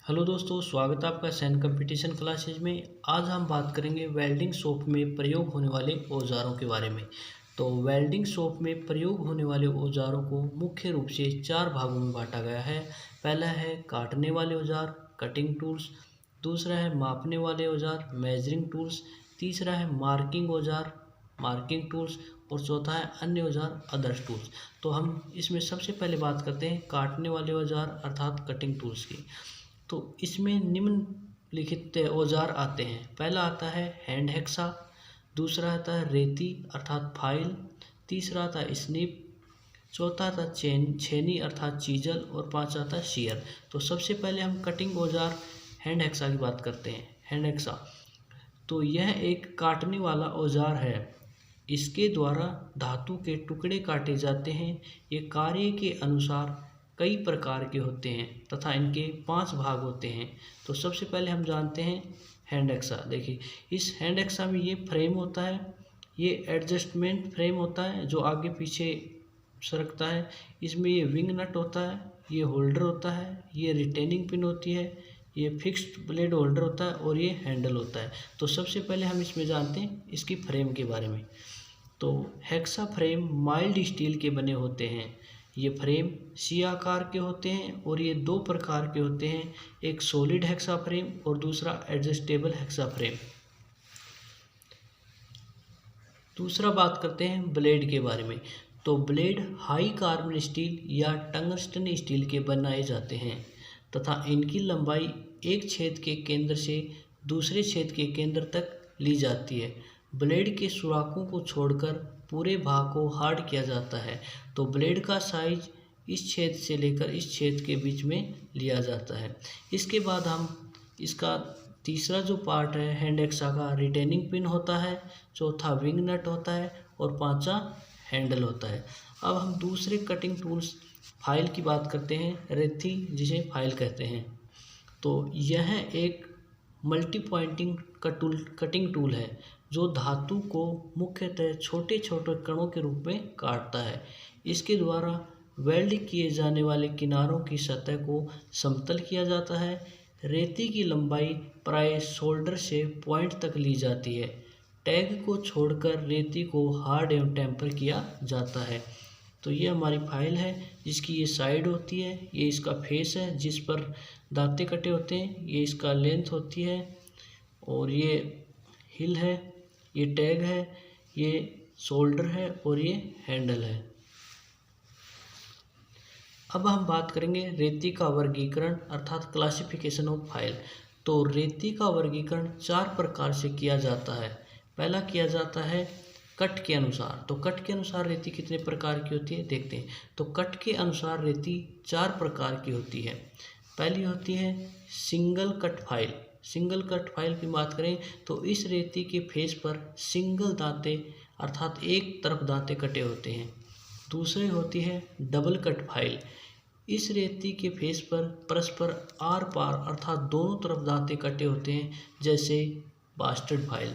Hello दोस्तों, स्वागत है आपका सैन कंपटीशन क्लासेज में। आज हम बात करेंगे वेल्डिंग शॉप में प्रयोग होने वाले औजारों के बारे में। तो वेल्डिंग शॉप में प्रयोग होने वाले औजारों को मुख्य रूप से चार भागों में बांटा गया है। पहला है काटने वाले औजार, कटिंग टूल्स। दूसरा है मापने वाले औजार, मेजरिंग टूल्स। तीसरा है मार्किंग औजार, मार्किंग टूल्स। और चौथा है अन्य औजार, अदर्स टूल्स। तो हम इसमें सबसे पहले बात करते हैं काटने वाले औजार अर्थात कटिंग टूल्स की। तो इसमें निम्नलिखित औजार आते हैं। पहला आता है हैंड हैक्सा, दूसरा आता है रेती अर्थात फाइल, तीसरा आता है स्निप, चौथा आता है छेनी अर्थात चीजल और पांचवा आता है शीयर। तो सबसे पहले हम कटिंग औजार हैंड हैक्सा की बात करते हैं। हैंड हैक्सा तो यह एक काटने वाला औजार है। इसके द्वारा धातु के टुकड़े काटे जाते हैं। ये कार्य के अनुसार कई प्रकार के होते हैं तथा इनके 5 भाग होते हैं। तो सबसे पहले हम जानते हैं हैंड एक्सा। देखिए, इस हैंड एक्सा में ये फ्रेम होता है, ये एडजस्टमेंट फ्रेम होता है जो आगे पीछे सरकता है। इसमें ये विंग नट होता है, ये होल्डर होता है, ये रिटेनिंग पिन होती है, ये फिक्स्ड ब्लेड होल्डर होता है और ये हैंडल होता है। तो सबसे पहले हम इसमें जानते हैं इसकी फ्रेम के बारे में। तो हेक्सा फ्रेम माइल्ड स्टील के बने होते हैं। ये फ्रेम सी आकार के होते हैं और ये दो प्रकार के होते हैं, एक सॉलिड हेक्सा फ्रेम और दूसरा एडजस्टेबल हेक्सा फ्रेम। दूसरा बात करते हैं ब्लेड के बारे में। तो ब्लेड हाई कार्बन स्टील या टंगस्टन स्टील के बनाए जाते हैं तथा इनकी लंबाई एक छेद के केंद्र से दूसरे छेद के केंद्र तक ली जाती है। ब्लेड के सुराखों को छोड़कर पूरे भाग को हार्ड किया जाता है। तो ब्लेड का साइज इस छेद से लेकर इस छेद के बीच में लिया जाता है। इसके बाद हम इसका तीसरा जो पार्ट है हैंड एक्सा का, रिटेनिंग पिन होता है, चौथा विंग नट होता है और पांचवा हैंडल होता है। अब हम दूसरे कटिंग टूल्स फाइल की बात करते हैं, रेती जिसे फाइल कहते हैं। तो यह एक मल्टी पॉइंटिंग कटिंग टूल है जो धातु को मुख्यतः छोटे छोटे कणों के रूप में काटता है। इसके द्वारा वेल्ड किए जाने वाले किनारों की सतह को समतल किया जाता है। रेती की लंबाई प्राय शोल्डर से पॉइंट तक ली जाती है। टैग को छोड़कर रेती को हार्ड एवं टेम्पर किया जाता है। तो ये हमारी फाइल है जिसकी ये साइड होती है, ये इसका फेस है जिस पर दांते कटे होते हैं, ये इसका लेंथ होती है और ये हिल है, ये टैग है, ये शोल्डर है और ये हैंडल है। अब हम बात करेंगे रेती का वर्गीकरण अर्थात क्लासिफिकेशन ऑफ फाइल। तो रेती का वर्गीकरण 4 प्रकार से किया जाता है। पहला किया जाता है कट के अनुसार। तो कट के अनुसार रेती कितने प्रकार की होती है देखते हैं। तो कट के अनुसार रेती 4 प्रकार की होती है। पहली होती है single cut file. Single cut file की बात करें तो इस रेती के फेस पर सिंगल दांते अर्थात एक तरफ दांते कटे होते हैं। दूसरी होती है डबल कट फाइल। इस रेती के फेस पर परस्पर आर पार अर्थात दोनों तरफ दांते कटे होते हैं, जैसे बास्टर्ड फाइल।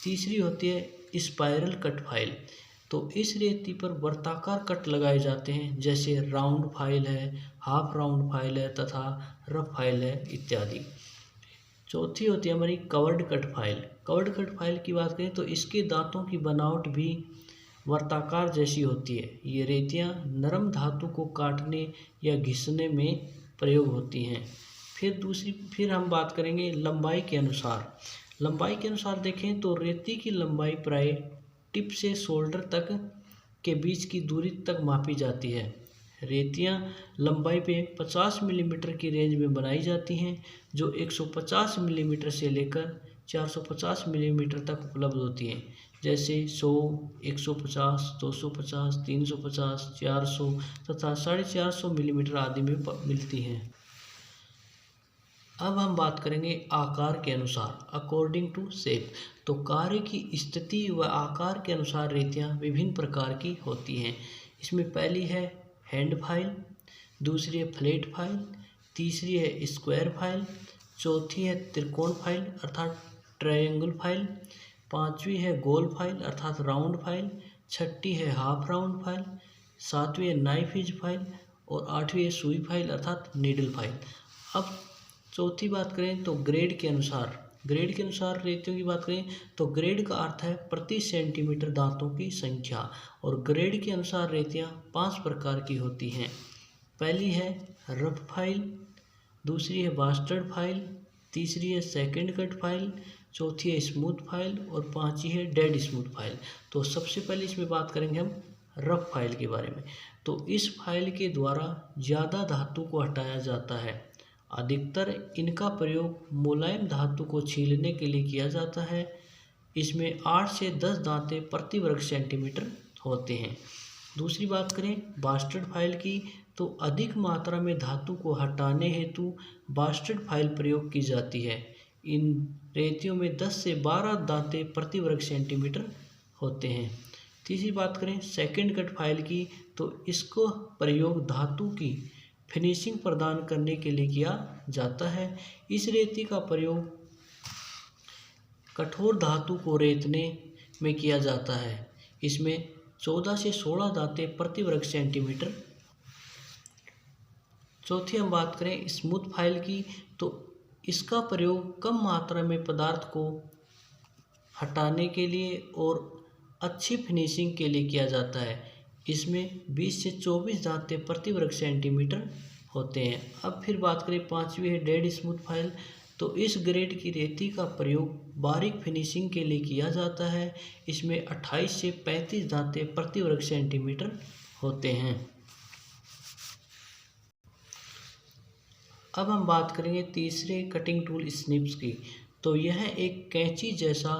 तीसरी होती है स्पाइरल कट फाइल। तो इस रेती पर वर्ताकार कट लगाए जाते हैं, जैसे राउंड फाइल है, हाफ राउंड फाइल है तथा रफ फाइल है इत्यादि। चौथी होती है हमारी covered cut file. Covered cut file की बात करें तो इसके दांतों की बनावट भी वर्ताकार जैसी होती है। ये रेतियाँ नरम धातु को काटने या घिसने में प्रयोग होती हैं। फिर हम बात करेंगे लंबाई के अनुसार। लंबाई के अनुसार देखें तो रेती की लंबाई प्राय टिप से शोल्डर तक के बीच की दूरी तक मापी जाती है। रेतियाँ लंबाई पे 50 मिलीमीटर की रेंज में बनाई जाती हैं, जो 150 मिलीमीटर से लेकर 450 मिलीमीटर तक उपलब्ध होती हैं, जैसे 100, 150, 250, 350, 400 तथा 450 मिलीमीटर आदि में मिलती हैं। अब हम बात करेंगे आकार के अनुसार, अकॉर्डिंग टू शेप। तो कार्य की स्थिति व आकार के अनुसार रेतियाँ विभिन्न प्रकार की होती हैं। इसमें पहली है हैंड फाइल, दूसरी है फ्लैट फाइल, तीसरी है स्क्वायर फाइल, चौथी है त्रिकोण फाइल अर्थात ट्रायंगल फाइल, पांचवी है गोल फाइल अर्थात राउंड फाइल, छठी है हाफ राउंड फाइल, सातवीं है नाइफ एज फाइल और आठवीं है सुई फाइल अर्थात नीडल फाइल। अब चौथी बात करें तो ग्रेड के अनुसार रेतियों की बात करें तो ग्रेड का अर्थ है प्रति सेंटीमीटर दांतों की संख्या, और ग्रेड के अनुसार रेतियाँ 5 प्रकार की होती हैं। पहली है रफ फाइल, दूसरी है बास्टर्ड फाइल, तीसरी है सेकंड कट फाइल, चौथी है स्मूथ फाइल और पांचवी है डेड स्मूथ फाइल। तो सबसे पहले इसमें बात करेंगे हम रफ फाइल के बारे में। तो इस फाइल के द्वारा ज़्यादा धातु को हटाया जाता है। अधिकतर इनका प्रयोग मुलायम धातु को छीलने के लिए किया जाता है। इसमें 8 से 10 दांतें प्रति वर्ग सेंटीमीटर होते हैं। दूसरी बात करें बास्टर्ड फाइल की, तो अधिक मात्रा में धातु को हटाने हेतु बास्टर्ड फाइल प्रयोग की जाती है। इन रेतियों में 10 से 12 दांतें प्रति वर्ग सेंटीमीटर होते हैं। तीसरी बात करें सेकंड कट फाइल की, तो इसको प्रयोग धातु की फिनिशिंग प्रदान करने के लिए किया जाता है। इस रेती का प्रयोग कठोर धातु को रेतने में किया जाता है। इसमें 14 से 16 दांतें प्रति वर्ग सेंटीमीटर। चौथी हम बात करें स्मूथ फाइल की, तो इसका प्रयोग कम मात्रा में पदार्थ को हटाने के लिए और अच्छी फिनिशिंग के लिए किया जाता है। इसमें 20 से 24 दांतें प्रति वर्ग सेंटीमीटर होते हैं। अब फिर बात करें पांचवी है डेड स्मूथ फाइल, तो इस ग्रेड की रेती का प्रयोग बारीक फिनिशिंग के लिए किया जाता है। इसमें 28 से 35 दांतें प्रति वर्ग सेंटीमीटर होते हैं। अब हम बात करेंगे तीसरे कटिंग टूल स्निप्स की। तो यह एक कैंची जैसा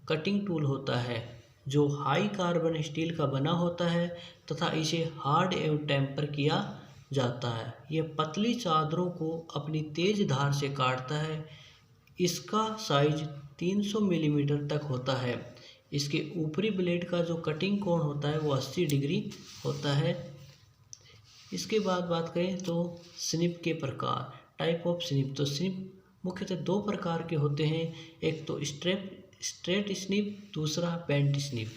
कटिंग टूल होता है जो हाई कार्बन स्टील का बना होता है तथा इसे हार्ड एवं टेम्पर किया जाता है। यह पतली चादरों को अपनी तेज धार से काटता है। इसका साइज 300 मिलीमीटर तक होता है। इसके ऊपरी ब्लेड का जो कटिंग कोण होता है वो 80 डिग्री होता है। इसके बाद बात करें तो स्निप के प्रकार, टाइप ऑफ स्निप। तो स्निप मुख्यतः 2 प्रकार के होते हैं, एक तो स्ट्रेट स्निप, दूसरा बेंट स्निप।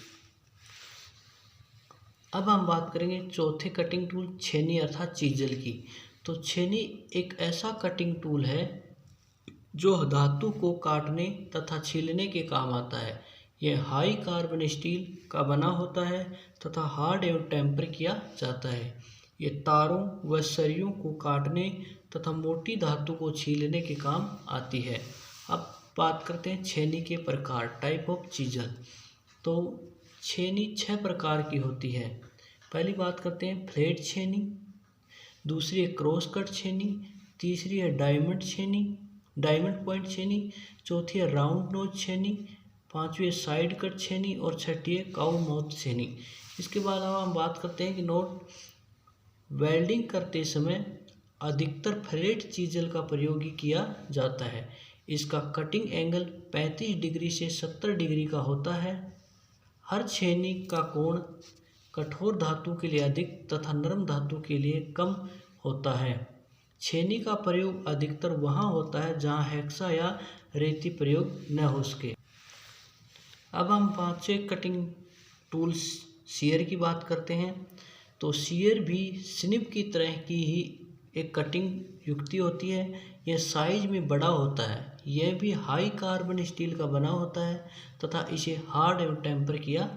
अब हम बात करेंगे चौथे कटिंग टूल छेनी अर्थात चीजल की। तो छेनी एक ऐसा कटिंग टूल है जो धातु को काटने तथा छीलने के काम आता है। यह हाई कार्बन स्टील का बना होता है तथा हार्ड एवं टेम्पर किया जाता है। ये तारों व सरियों को काटने तथा मोटी धातु को छीलने के काम आती है। अब बात करते हैं छेनी के प्रकार, टाइप ऑफ चीजल। तो छेनी 6 प्रकार की होती है। पहली बात करते हैं फ्लैट छेनी, दूसरी है क्रॉस कट छेनी, तीसरी है डायमंड पॉइंट छेनी, चौथी है राउंड नोज छेनी, पांचवी है साइड कट छेनी और छठी है काउ माउथ छेनी। इसके बाद अब हम बात करते हैं कि नोट वेल्डिंग करते समय अधिकतर फ्लैट चीजल का प्रयोग ही किया जाता है। इसका कटिंग एंगल 35 डिग्री से 70 डिग्री का होता है। हर छेनी का कोण कठोर धातु के लिए अधिक तथा नरम धातु के लिए कम होता है। छेनी का प्रयोग अधिकतर वहाँ होता है जहाँ हेक्सा या रेती प्रयोग न हो सके। अब हम पांचवें कटिंग टूल शीयर की बात करते हैं। तो शीयर भी स्निप की तरह की ही एक कटिंग युक्ति होती है। यह साइज में बड़ा होता है। यह भी हाई कार्बन स्टील का बना होता है तथा इसे हार्ड एवं टेम्पर किया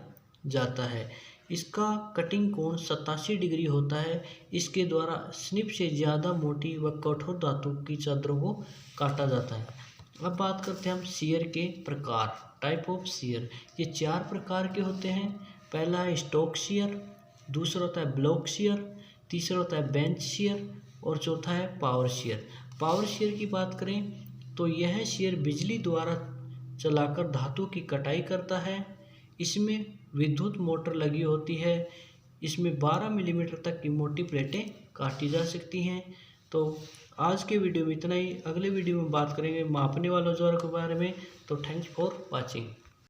जाता है। इसका कटिंग कोण 87 डिग्री होता है। इसके द्वारा स्निप से ज़्यादा मोटी व कठोर धातु की चादरों को काटा जाता है। अब बात करते हैं हम शीयर के प्रकार, टाइप ऑफ शीयर। ये 4 प्रकार के होते हैं। पहला है स्टोक शीयर, दूसरा होता है ब्लॉक शीयर, तीसरा होता है बेंच शीयर और चौथा है पावर शीयर। पावर शीयर की बात करें तो यह शीयर बिजली द्वारा चलाकर धातु की कटाई करता है। इसमें विद्युत मोटर लगी होती है। इसमें 12 मिलीमीटर तक की मोटी प्लेटें काटी जा सकती हैं। तो आज के वीडियो में इतना ही। अगले वीडियो में बात करेंगे मापने वाले औजार के बारे में। तो थैंक्स फॉर वॉचिंग।